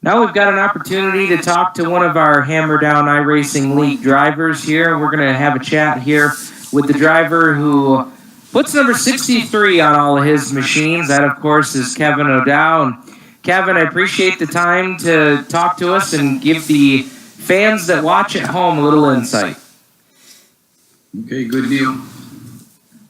Now we've got an opportunity to talk to one of our Hammer Down iRacing League drivers here. We're going to have a chat here with the driver who puts number 63 on all of his machines. That, of course, is Kevin Odau. And Kevin, I appreciate the time to talk to us and give the fans that watch at home a little insight. Okay, good deal.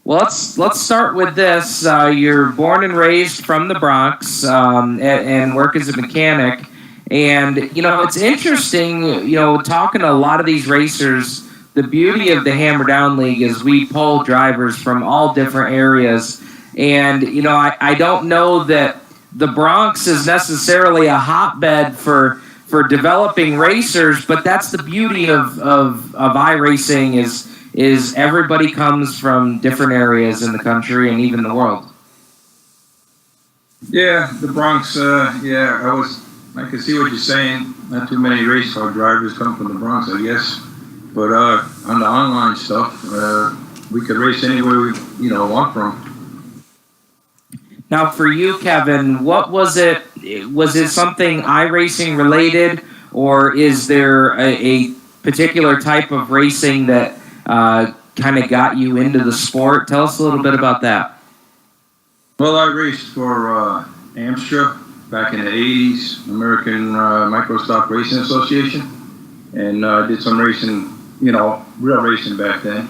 Well, let's start with this. You're born and raised from the Bronx and work as a mechanic. And, it's interesting, talking to a lot of these racers, the beauty of the Hammer Down League is we pull drivers from all different areas. And, I don't know that the Bronx is necessarily a hotbed for developing racers, but that's the beauty of iRacing is everybody comes from different areas in the country and even the world. Yeah, the Bronx, I can see what you're saying. Not too many race car drivers come from the Bronx, I guess. But on the online stuff, we could race anywhere we want from. Now, for you, Kevin, what was it? Was it something iRacing related, or is there a particular type of racing that kind of got you into the sport? Tell us a little bit about that. Well, I raced for Amstra back in the 80s, American Microstock Racing Association, and did some racing, real racing back then.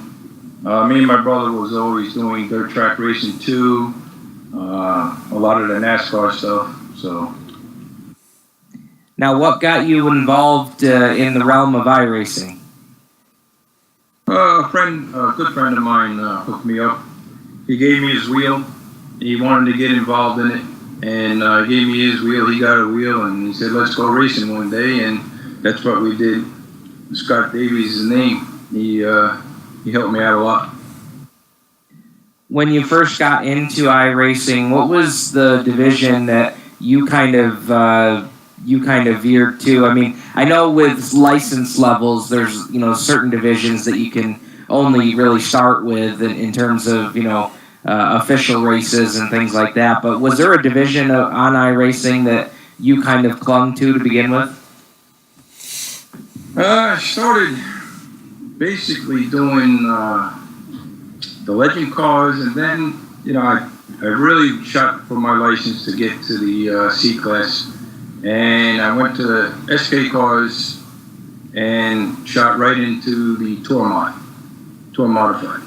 Me and my brother was always doing dirt track racing too, a lot of the NASCAR stuff. So, now, what got you involved in the realm of iRacing? A good friend of mine hooked me up. He gave me his wheel. He wanted to get involved in it. And he gave me his wheel. He got a wheel, and he said, "Let's go racing one day." And that's what we did. Scott Davies is his name. He helped me out a lot. When you first got into iRacing, what was the division that you kind of veered to? I mean, I know with license levels, there's certain divisions that you can only really start with in terms of official races and things like that. But was there a division on iRacing that you kind of clung to begin with? I started basically doing the legend cars, and then I really shot for my license to get to the C class, and I went to the SK cars and shot right into the Tour Modified.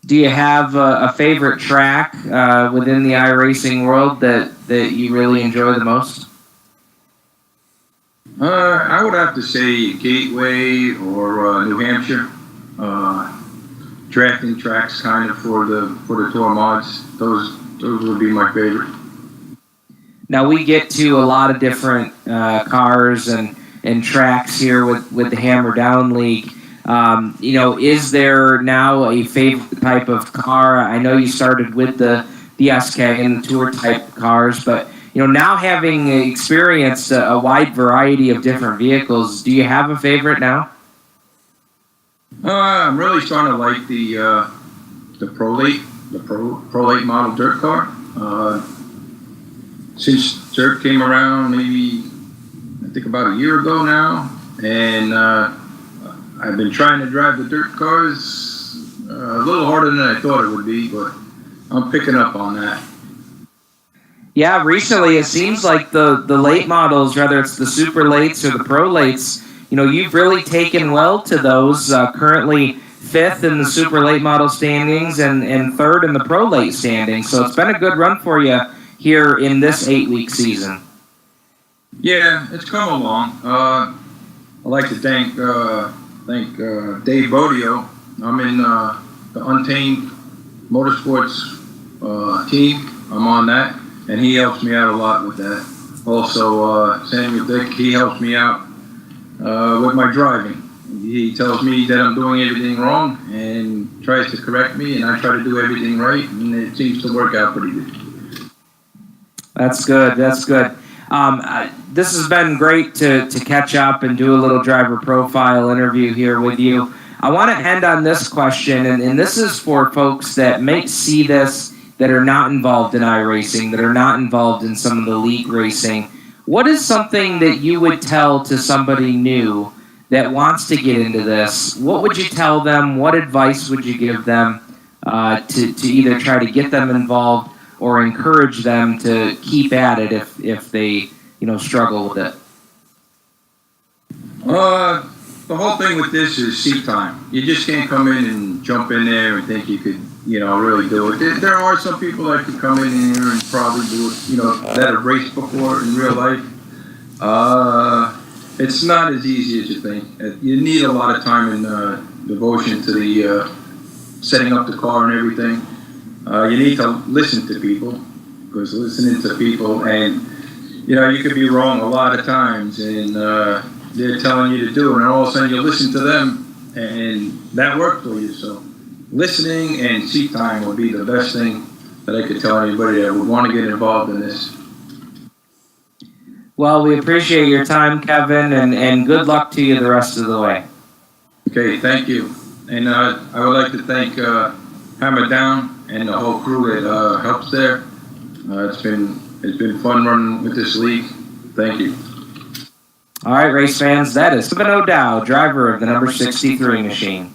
Do you have a favorite track within the iRacing world that you really enjoy the most? I would have to say Gateway or New Hampshire. Drafting tracks kind of for the tour mods. Those would be my favorite. Now we get to a lot of different cars and tracks here with the Hammer Down League. Is there now a favorite type of car? I know you started with the SK and the tour type cars, but now having experienced a wide variety of different vehicles, do you have a favorite now? I'm really starting to like the Prolate model dirt car. Since dirt came around, maybe I think about a year ago now, and I've been trying to drive the dirt cars a little harder than I thought it would be, but I'm picking up on that. Yeah, recently it seems like the late models, whether it's the super lates or the pro lates, you've really taken well to those. Currently 5th in the super late model standings and 3rd in the pro late standings. So it's been a good run for you here in this 8-week season. Yeah, it's come along. I'd like to thank Dave Odau. I'm in the Untamed Motorsports team. I'm on that, and he helps me out a lot with that. Also, Samuel Dick, he helps me out with my driving. He tells me that I'm doing everything wrong and tries to correct me, and I try to do everything right, and it seems to work out pretty good. That's good. This has been great to catch up and do a little driver profile interview here with you. I want to end on this question, and this is for folks that may see this that are not involved in iRacing, that are not involved in some of the league racing. What is something that you would tell to somebody new that wants to get into this? What would you tell them? What advice would you give them to either try to get them involved or encourage them to keep at it if they struggle with it? The whole thing with this is seat time. You just can't come in and jump in there and think you could, really do it. There are some people that could come in here and probably do it, that have raced before in real life. It's not as easy as you think. You need a lot of time and devotion to the setting up the car and everything. You need to listen to people, because listening to people, and you could be wrong a lot of times, and they're telling you to do it, and all of a sudden you listen to them, and that worked for you. So listening and seat time would be the best thing that I could tell anybody that would want to get involved in this. Well, we appreciate your time, Kevin, and good luck to you the rest of the way. Okay, thank you. And I would like to thank Hammer Down and the whole crew that helps there. It's been fun running with this league. Thank you. All right, race fans, that is Kevin Odau, driver of the number 63 machine.